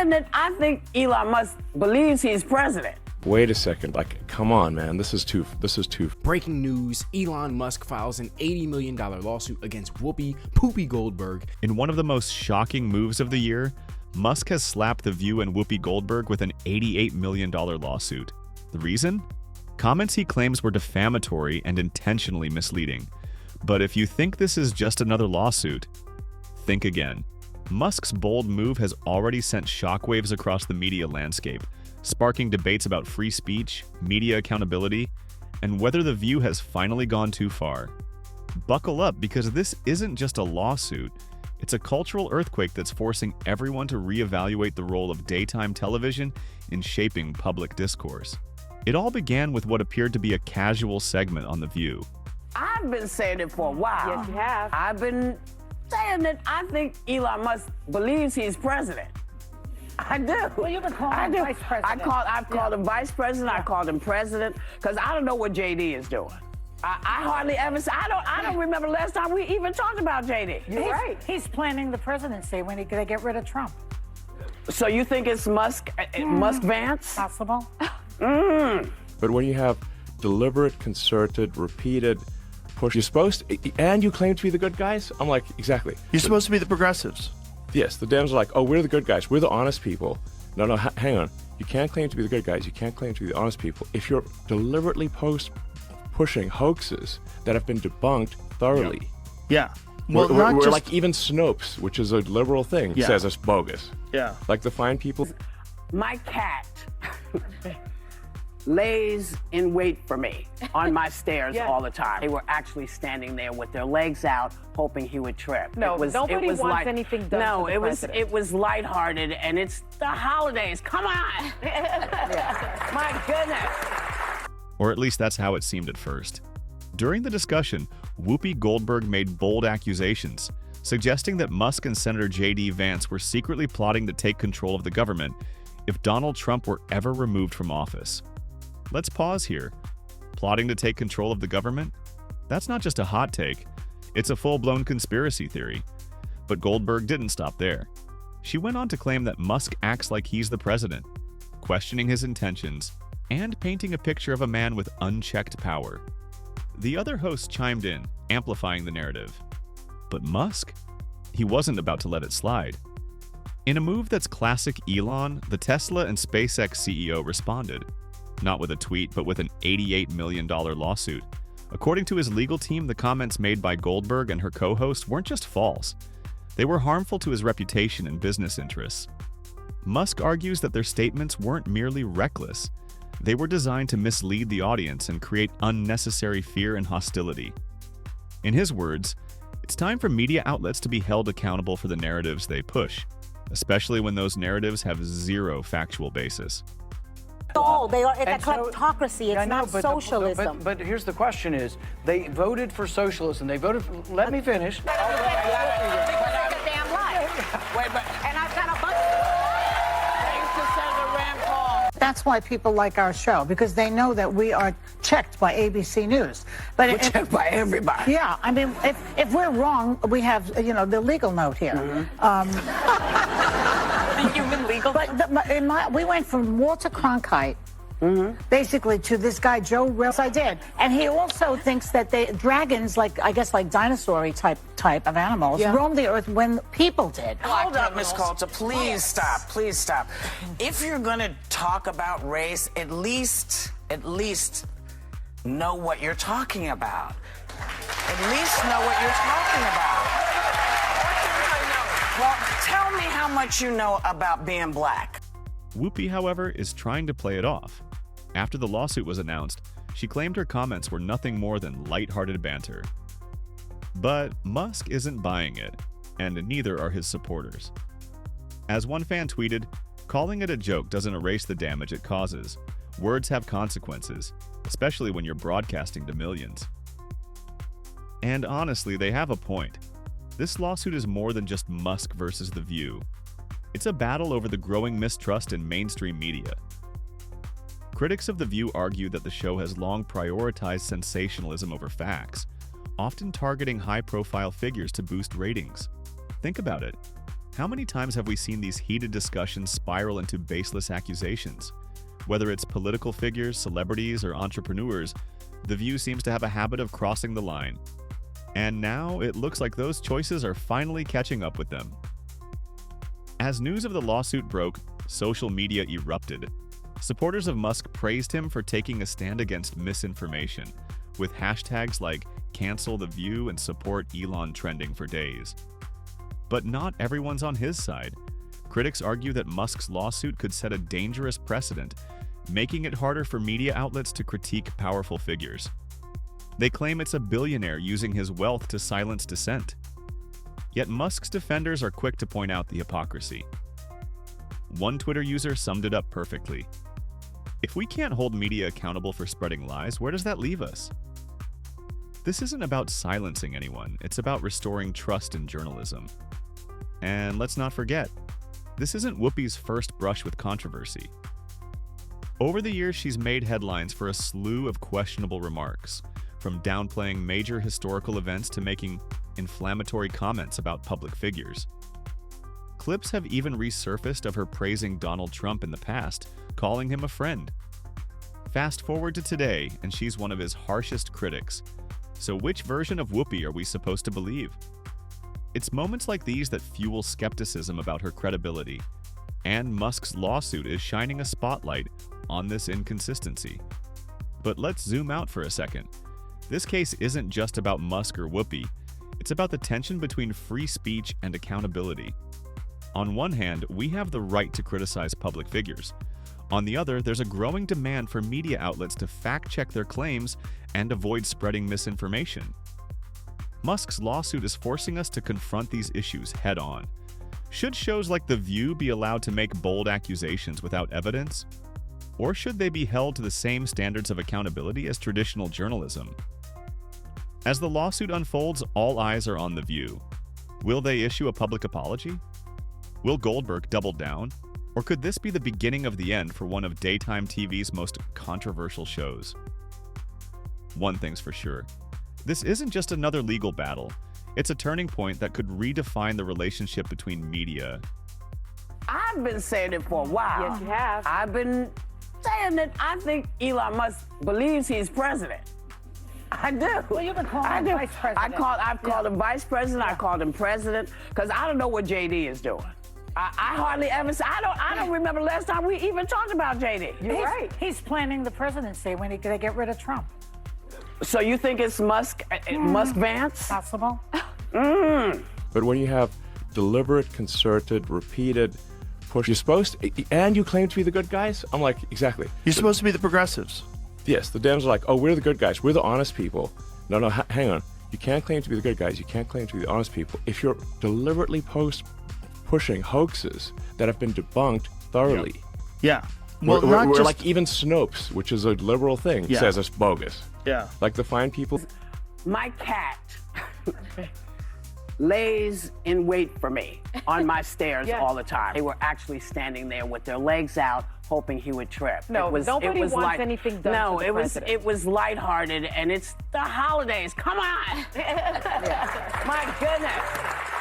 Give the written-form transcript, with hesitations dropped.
saying that I think Elon Musk believes he's president. Wait a second, like, come on, man, this is too. Breaking news, Elon Musk files an $80 million lawsuit against Whoopi Goldberg. In one of the most shocking moves of the year, Musk has slapped The View and Whoopi Goldberg with an $88 million lawsuit. The reason? Comments he claims were defamatory and intentionally misleading. But if you think this is just another lawsuit, think again. Musk's bold move has already sent shockwaves across the media landscape, sparking debates about free speech, media accountability, and whether The View has finally gone too far. Buckle up, because this isn't just a lawsuit. It's a cultural earthquake that's forcing everyone to reevaluate the role of daytime television in shaping public discourse. It all began with what appeared to be a casual segment on The View. I've been saying it for a while. Yes, you have. I've been saying that I think Elon Musk believes he's president. I do. Well, you've been calling him vice president. I've called him vice president. I called him president, because I don't know what JD is doing. I hardly ever say. I don't remember the last time we even talked about JD. You're right. He's planning the presidency when they get rid of Trump. So you think it's Musk Vance? Possible. But when you have deliberate, concerted, repeated push, you're supposed to, and you claim to be the good guys? I'm like, exactly. You're supposed to be the progressives. Yes, the Dems are like, oh, we're the good guys. We're the honest people. No, hang on. You can't claim to be the good guys. You can't claim to be the honest people if you're deliberately pushing hoaxes that have been debunked thoroughly. Yeah. Well, we're like, even Snopes, which is a liberal thing, says it's bogus. Yeah. Like the fine people. My cat lays in wait for me on my stairs all the time. They were actually standing there with their legs out, hoping he would trip. No, nobody wants anything done. No, to the president. it was lighthearted, and it's the holidays. Come on! My goodness. Or at least that's how it seemed at first. During the discussion, Whoopi Goldberg made bold accusations, suggesting that Musk and Senator J.D. Vance were secretly plotting to take control of the government if Donald Trump were ever removed from office. Let's pause here. Plotting to take control of the government? That's not just a hot take. It's a full-blown conspiracy theory. But Goldberg didn't stop there. She went on to claim that Musk acts like he's the president, questioning his intentions, and painting a picture of a man with unchecked power. The other hosts chimed in, amplifying the narrative. But Musk? He wasn't about to let it slide. In a move that's classic Elon, the Tesla and SpaceX CEO responded. Not with a tweet, but with an $88 million lawsuit. According to his legal team, the comments made by Goldberg and her co-host weren't just false. They were harmful to his reputation and business interests. Musk argues that their statements weren't merely reckless. They were designed to mislead the audience and create unnecessary fear and hostility. In his words, it's time for media outlets to be held accountable for the narratives they push, especially when those narratives have zero factual basis. It's a kleptocracy. It's not socialism. But here's the question is, they voted for socialism. They voted for, let me finish. Damn lie. And I've got a bunch. Thanks to Senator Rand Paul. That's why people like our show, because they know that we are checked by ABC News. But We're checked by everybody. Yeah, I mean, if we're wrong, we have, the legal note here. Human legal. But we went from Walter Cronkite, basically, to this guy Joe Real. I did, and he also thinks that dragons, like dinosaur type of animals, roamed the earth when people did. Hold up, Miss Coulter. Please stop. Please stop. If you're gonna talk about race, at least know what you're talking about. At least know what you're talking about. Well, tell me how much you know about being black. Whoopi, however, is trying to play it off. After the lawsuit was announced, she claimed her comments were nothing more than lighthearted banter. But Musk isn't buying it, and neither are his supporters. As one fan tweeted, calling it a joke doesn't erase the damage it causes. Words have consequences, especially when you're broadcasting to millions. And honestly, they have a point. This lawsuit is more than just Musk versus The View. It's a battle over the growing mistrust in mainstream media. Critics of The View argue that the show has long prioritized sensationalism over facts, often targeting high-profile figures to boost ratings. Think about it. How many times have we seen these heated discussions spiral into baseless accusations? Whether it's political figures, celebrities, or entrepreneurs, The View seems to have a habit of crossing the line. And now it looks like those choices are finally catching up with them. As news of the lawsuit broke, social media erupted. Supporters of Musk praised him for taking a stand against misinformation, with hashtags like "cancel the View" and "support Elon" trending for days. But not everyone's on his side. Critics argue that Musk's lawsuit could set a dangerous precedent, making it harder for media outlets to critique powerful figures. They claim it's a billionaire using his wealth to silence dissent. Yet Musk's defenders are quick to point out the hypocrisy. One Twitter user summed it up perfectly. If we can't hold media accountable for spreading lies, where does that leave us? This isn't about silencing anyone, it's about restoring trust in journalism. And let's not forget, this isn't Whoopi's first brush with controversy. Over the years, she's made headlines for a slew of questionable remarks, from downplaying major historical events to making inflammatory comments about public figures. Clips have even resurfaced of her praising Donald Trump in the past, calling him a friend. Fast forward to today, and she's one of his harshest critics. So which version of Whoopi are we supposed to believe? It's moments like these that fuel skepticism about her credibility, and Musk's lawsuit is shining a spotlight on this inconsistency. But let's zoom out for a second. This case isn't just about Musk or Whoopi, it's about the tension between free speech and accountability. On one hand, we have the right to criticize public figures. On the other, there's a growing demand for media outlets to fact-check their claims and avoid spreading misinformation. Musk's lawsuit is forcing us to confront these issues head-on. Should shows like The View be allowed to make bold accusations without evidence? Or should they be held to the same standards of accountability as traditional journalism? As the lawsuit unfolds, all eyes are on The View. Will they issue a public apology? Will Goldberg double down? Or could this be the beginning of the end for one of daytime TV's most controversial shows? One thing's for sure. This isn't just another legal battle. It's a turning point that could redefine the relationship between media. I've been saying it for a while. Yes, you have. I've been saying that I think Elon Musk believes he's president. I do. Well, you can call him vice president. I've called him vice president. I called him president because I don't know what JD is doing. I hardly ever say. I don't remember the last time we even talked about JD. You're right. He's planning the presidency when they get rid of Trump. So you think it's Musk Vance? Possible. But when you have deliberate, concerted, repeated push, you're supposed to, and you claim to be the good guys? I'm like, exactly. You're supposed to be the progressives. Yes, the Dems are like, oh, we're the good guys. We're the honest people. No, hang on. You can't claim to be the good guys. You can't claim to be the honest people. If you're deliberately pushing hoaxes that have been debunked thoroughly. Yeah. Well, we're like even Snopes, which is a liberal thing, says it's bogus. Yeah. Like the fine people. My cat lays in wait for me on my stairs all the time. They were actually standing there with their legs out, hoping he would trip. No, nobody wants anything done No, to the president. it was lighthearted, and it's the holidays. Come on. My goodness.